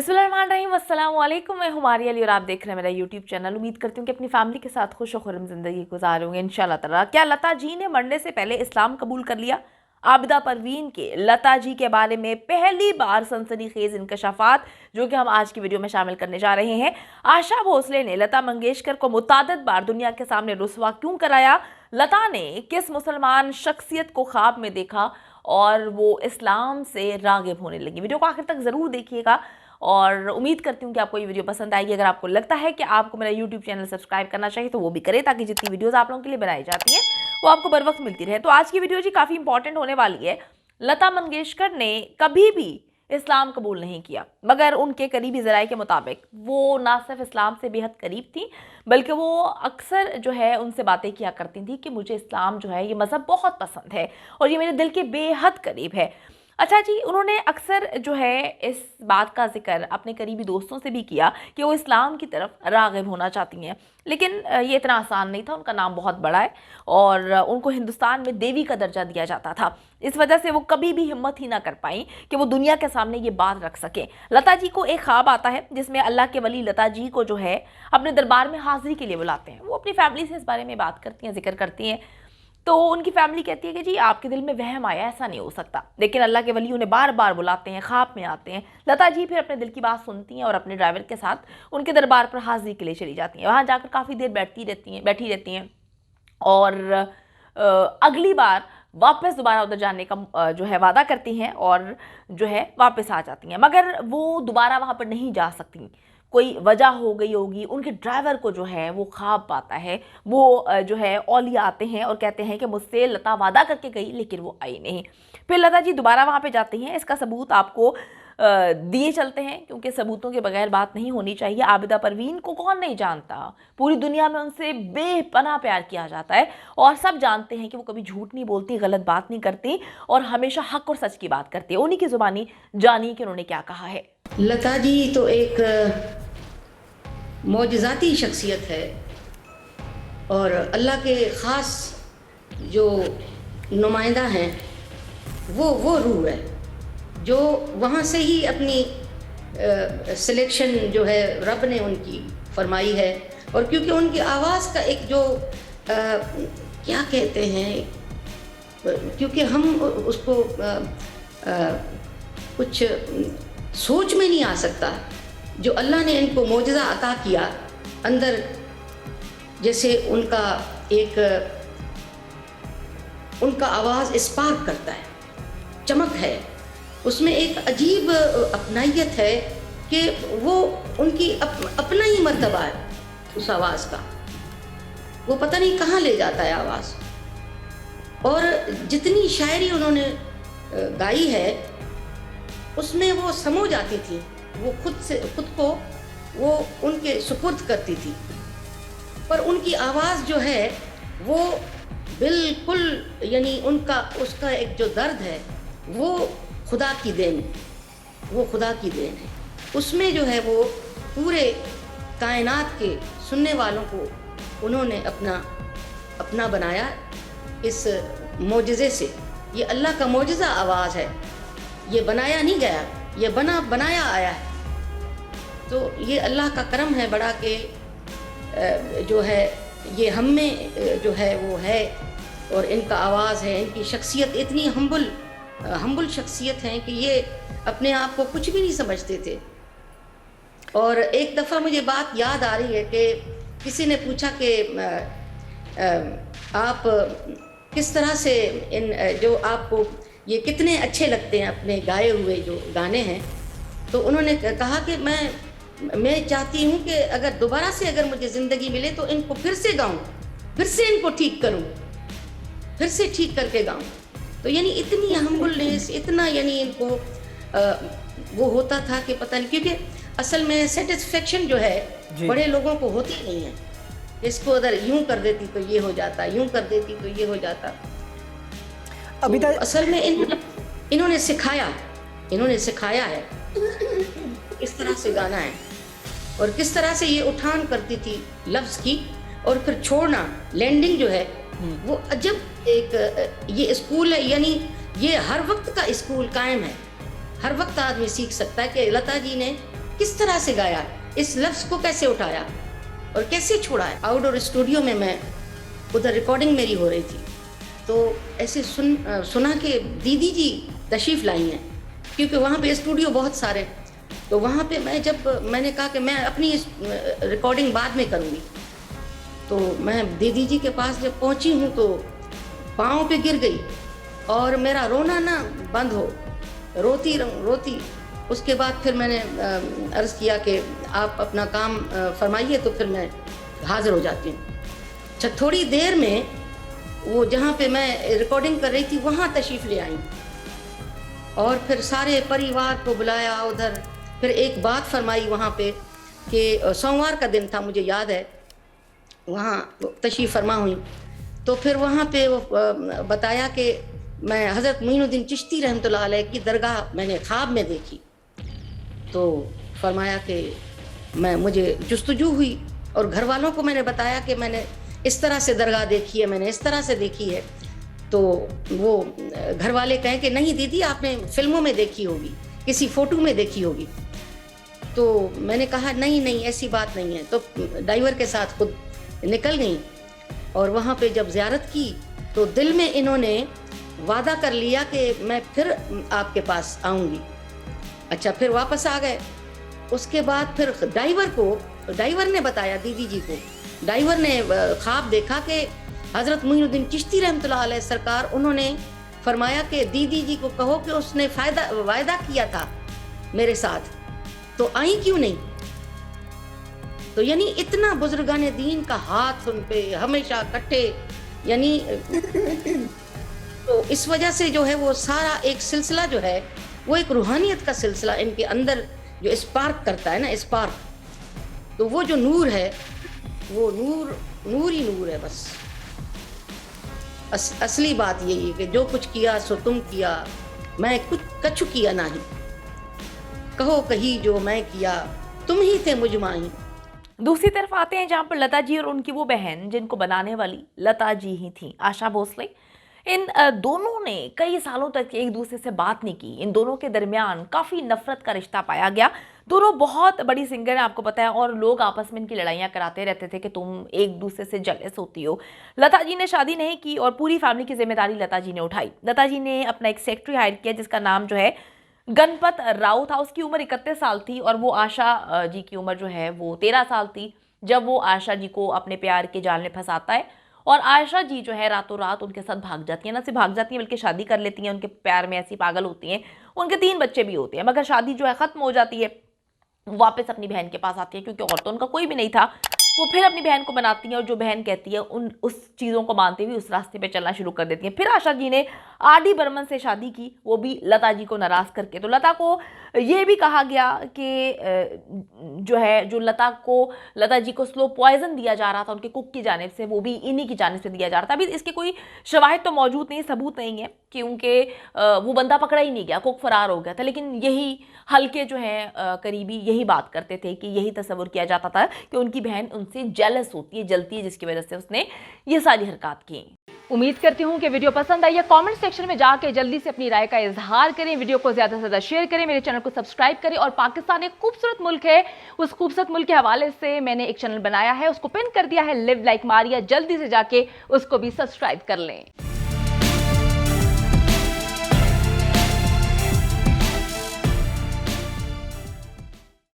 बिस्मिल्लाहिर्रहमानिर्रहीम, अस्सलाम वालेकुम। मैं हुमारी अली और आप देख रहे हैं मेरा यूट्यूब चैनल। उम्मीद करती हूँ कि अपनी फैमिली के साथ खुश और खुर्रम ज़िंदगी गुजारोगे इंशाल्लाह ताला। क्या लता जी ने मरने से पहले इस्लाम कबूल कर लिया? आबिदा परवीन के लता जी के बारे में पहली बार सनसनीखेज इंकशाफात जो कि हम आज की वीडियो में शामिल करने जा रहे हैं। आशा भोसले ने लता मंगेशकर को मुतादिद बार दुनिया के सामने रुसवा क्यों कराया? लता ने किस मुसलमान शख्सियत को ख्वाब में देखा और वो इस्लाम से रागिब होने लगी? वीडियो को आखिर तक ज़रूर देखिएगा और उम्मीद करती हूँ कि आपको ये वीडियो पसंद आएगी। अगर आपको लगता है कि आपको मेरा यूट्यूब चैनल सब्सक्राइब करना चाहिए तो वो भी करें, ताकि जितनी वीडियोस आप लोगों के लिए बनाई जाती हैं वो आपको बर वक्त मिलती रहे। तो आज की वीडियो जी काफ़ी इंपॉर्टेंट होने वाली है। लता मंगेशकर ने कभी भी इस्लाम कबूल नहीं किया, मगर उनके करीबी ज़राए के मुताबिक वो ना सिर्फ इस्लाम से बेहद करीब थी, बल्कि वो अक्सर जो है उनसे बातें किया करती थी कि मुझे इस्लाम जो है ये मज़हब बहुत पसंद है और ये मेरे दिल के बेहद करीब है। अच्छा जी, उन्होंने अक्सर जो है इस बात का जिक्र अपने करीबी दोस्तों से भी किया कि वो इस्लाम की तरफ राग़िब होना चाहती हैं, लेकिन ये इतना आसान नहीं था। उनका नाम बहुत बड़ा है और उनको हिंदुस्तान में देवी का दर्जा दिया जाता था। इस वजह से वो कभी भी हिम्मत ही ना कर पाई कि वो दुनिया के सामने ये बात रख सकें। लता जी को एक ख्वाब आता है जिसमें अल्लाह के वली लता जी को जो है अपने दरबार में हाजिरी के लिए बुलाते हैं। वो अपनी फैमिली से इस बारे में बात करती हैं, जिक्र करती हैं, तो उनकी फैमिली कहती है कि जी आपके दिल में वहम आया, ऐसा नहीं हो सकता। लेकिन अल्लाह के वली उन्हें बार बार बुलाते हैं, ख्वाब में आते हैं। लता जी फिर अपने दिल की बात सुनती हैं और अपने ड्राइवर के साथ उनके दरबार पर हाजिरी के लिए चली जाती हैं। वहाँ जाकर काफ़ी देर बैठी रहती हैं और अगली बार वापस दोबारा उधर जाने का जो है वादा करती हैं और जो है वापस आ जाती हैं, मगर वो दोबारा वहाँ पर नहीं जा सकती। कोई वजह हो गई होगी। उनके ड्राइवर को जो है वो ख्वाब पाता है, वो जो है औलिया आते हैं और कहते हैं कि मुझसे लता वादा करके गई लेकिन वो आई नहीं। फिर लता जी दोबारा वहाँ पे जाती हैं। इसका सबूत आपको दिए चलते हैं, क्योंकि सबूतों के बगैर बात नहीं होनी चाहिए। आबिदा परवीन को कौन नहीं जानता, पूरी दुनिया में उनसे बेपनाह प्यार किया जाता है और सब जानते हैं कि वो कभी झूठ नहीं बोलती, गलत बात नहीं करती और हमेशा हक और सच की बात करती है। उन्हीं की जुबानी जानिए कि उन्होंने क्या कहा है। लता जी तो एक मौजज़ाती शख्सियत है और अल्लाह के ख़ास जो नुमाइंदा हैं वो रूह है जो वहाँ से ही अपनी सिलेक्शन जो है रब ने उनकी फरमाई है। और क्योंकि उनकी आवाज़ का एक जो क्या कहते हैं, क्योंकि हम उसको कुछ सोच में नहीं आ सकता, जो अल्लाह ने इनको मौजज़ा अता किया अंदर, जैसे उनका आवाज़ स्पार्क करता है, चमक है उसमें, एक अजीब अपनाइयत है कि वो उनकी अपना ही मर्तबा है उस आवाज़ का, वो पता नहीं कहाँ ले जाता है आवाज़। और जितनी शायरी उन्होंने गाई है उसमें वो समो जाती थी, वो खुद को वो उनके सुपुर्द करती थी। पर उनकी आवाज़ जो है वो बिल्कुल, यानी उसका एक जो दर्द है वो खुदा की देन है। उसमें जो है वो पूरे कायनात के सुनने वालों को उन्होंने अपना बनाया इस मोजज़े से। ये अल्लाह का मोजज़ा आवाज़ है, ये बनाया नहीं गया, ये बनाया आया है। तो ये अल्लाह का करम है बड़ा कि जो है ये हम में जो है वो है, और इनका आवाज़ है, इनकी शख्सियत इतनी हम्बल शख्सियत है कि ये अपने आप को कुछ भी नहीं समझते थे। और एक दफ़ा मुझे बात याद आ रही है कि किसी ने पूछा कि आप किस तरह से जो आपको ये कितने अच्छे लगते हैं अपने गाए हुए जो गाने हैं, तो उन्होंने कहा कि मैं चाहती हूँ कि अगर दोबारा से अगर मुझे ज़िंदगी मिले तो इनको फिर से गाऊँ, फिर से इनको ठीक करूँ, फिर से ठीक करके गाऊँ। तो यानी इतनी हम्बलनेस, इतना यानी इनको वो होता था कि पता नहीं, क्योंकि असल में सेटिस्फेक्शन जो है बड़े लोगों को होती नहीं है। इसको अगर यूँ कर देती तो ये हो जाता, यूँ कर देती तो ये हो जाता। अभी तो असल में इन्होंने सिखाया है किस तरह से गाना है और किस तरह से ये उठान करती थी लफ्ज़ की और फिर छोड़ना, लैंडिंग जो है वो अजब एक ये स्कूल है। यानी ये हर वक्त का स्कूल कायम है, हर वक्त आदमी सीख सकता है कि लता जी ने किस तरह से गाया, इस लफ्ज़ को कैसे उठाया और कैसे छोड़ा है। आउटडोर स्टूडियो में मैं उधर रिकॉर्डिंग मेरी हो रही थी, तो ऐसे सुना कि दीदी जी तशरीफ़ लाई हैं, क्योंकि वहाँ पे स्टूडियो बहुत सारे। तो वहाँ पे मैंने कहा कि मैं अपनी रिकॉर्डिंग बाद में करूँगी, तो मैं दीदी जी के पास जब पहुँची हूँ तो पाँव पे गिर गई और मेरा रोना ना बंद हो, रोती। उसके बाद फिर मैंने अर्ज़ किया कि आप अपना काम फरमाइए, तो फिर मैं हाज़िर हो जाती हूँ। अच्छा, थोड़ी देर में वो जहाँ पे मैं रिकॉर्डिंग कर रही थी वहाँ तशरीफ़ ले आई और फिर सारे परिवार को बुलाया उधर। फिर एक बात फरमाई वहाँ पे कि सोमवार का दिन था, मुझे याद है, वहाँ तशरीफ़ फरमा हुई। तो फिर वहाँ पे वो बताया कि मैं हज़रत मोइनुद्दीन चिश्ती रहमतुल्लाह अलैह की दरगाह मैंने ख्वाब में देखी। तो फरमाया कि मुझे जुस्तजू हुई और घर वालों को मैंने बताया कि मैंने इस तरह से दरगाह देखी है, मैंने इस तरह से देखी है। तो वो घर वाले कहें कि नहीं दीदी, आपने फिल्मों में देखी होगी, किसी फ़ोटो में देखी होगी। तो मैंने कहा नहीं ऐसी बात नहीं है। तो ड्राइवर के साथ खुद निकल गई और वहाँ पे जब ज़ियारत की तो दिल में इन्होंने वादा कर लिया कि मैं फिर आपके पास आऊँगी। अच्छा, फिर वापस आ गए। उसके बाद फिर ड्राइवर ने बताया दीदी जी को, ड्राइवर ने ख्वाब देखा कि हज़रत मोइनुद्दीन चिश्ती रहमतुल्लाह अलैह सरकार, उन्होंने फरमाया कि दीदी जी को कहो कि उसने वायदा किया था मेरे साथ, तो आई क्यों नहीं। तो यानी इतना बुजुर्गाने दीन का हाथ उन पे हमेशा इकट्ठे, यानी तो इस वजह से जो है वो सारा एक सिलसिला जो है वो एक रूहानियत का सिलसिला इनके अंदर जो स्पार्क करता है ना, स्पार्क, तो वो जो नूर है वो नूर ही नूर है बस। असली बात यही है कि जो कुछ किया सो तुम किया, मैं कुछ कछु किया नहीं, कहो कही जो मैं किया, तुम ही थे मुझ माही। दूसरी तरफ आते हैं जहां पर लता जी और उनकी वो बहन जिनको बनाने वाली लता जी ही थी, आशा भोसले। इन दोनों ने कई सालों तक एक दूसरे से बात नहीं की। इन दोनों के दरमियान काफ़ी नफरत का रिश्ता पाया गया। दोनों बहुत बड़ी सिंगर हैं, आपको पता है, और लोग आपस में इनकी लड़ाइयाँ कराते रहते थे कि तुम एक दूसरे से जेलस होती हो। लता जी ने शादी नहीं की और पूरी फैमिली की जिम्मेदारी लता जी ने उठाई। लता जी ने अपना एक सेक्रेटरी हायर किया जिसका नाम जो है गणपत राव था। उसकी उम्र 31 साल थी और वो आशा जी की उम्र जो है वो 13 साल थी जब वो आशा जी को अपने प्यार के जाल में फंसाता है और आयशा जी जो है रातों रात उनके साथ भाग जाती हैं। ना सिर्फ भाग जाती हैं बल्कि शादी कर लेती हैं। उनके प्यार में ऐसी पागल होती हैं। उनके 3 बच्चे भी होते हैं, मगर शादी जो है ख़त्म हो जाती है। वापस अपनी बहन के पास आती है क्योंकि और तो उनका कोई भी नहीं था। वो फिर अपनी बहन को बनाती हैं और जो बहन कहती है उस चीज़ों को मानते हुए उस रास्ते पे चलना शुरू कर देती हैं। फिर आशा जी ने आर.डी. बर्मन से शादी की, वो भी लता जी को नाराज़ करके। तो लता को ये भी कहा गया कि जो लता जी को स्लो पॉइजन दिया जा रहा था उनके कुक की जानिब से, वो भी इन्हीं की जानिब से दिया जा रहा था। अभी इसके कोई शवाहिद तो मौजूद नहीं, सबूत नहीं है क्योंकि वो बंदा पकड़ा ही नहीं गया, कुक फरार हो गया था। लेकिन यही हल्के जो हैं करीबी यही बात करते थे कि यही तस्वुर किया जाता था कि उनकी बहन उनसे जेलस होती है, जलती है, जिसकी वजह से उसने ये सारी हरकत की। उम्मीद करती हूँ कि वीडियो पसंद आई है। कमेंट सेक्शन में जाके जल्दी से अपनी राय का इजहार करें, वीडियो को ज्यादा से ज्यादा शेयर करें, मेरे चैनल को सब्सक्राइब करें। और पाकिस्तान एक खूबसूरत मुल्क है, उस खूबसूरत मुल्क के हवाले से मैंने एक चैनल बनाया है, उसको पिन कर दिया है, लिव लाइक मारिया, जल्दी से जाके उसको भी सब्सक्राइब कर लें।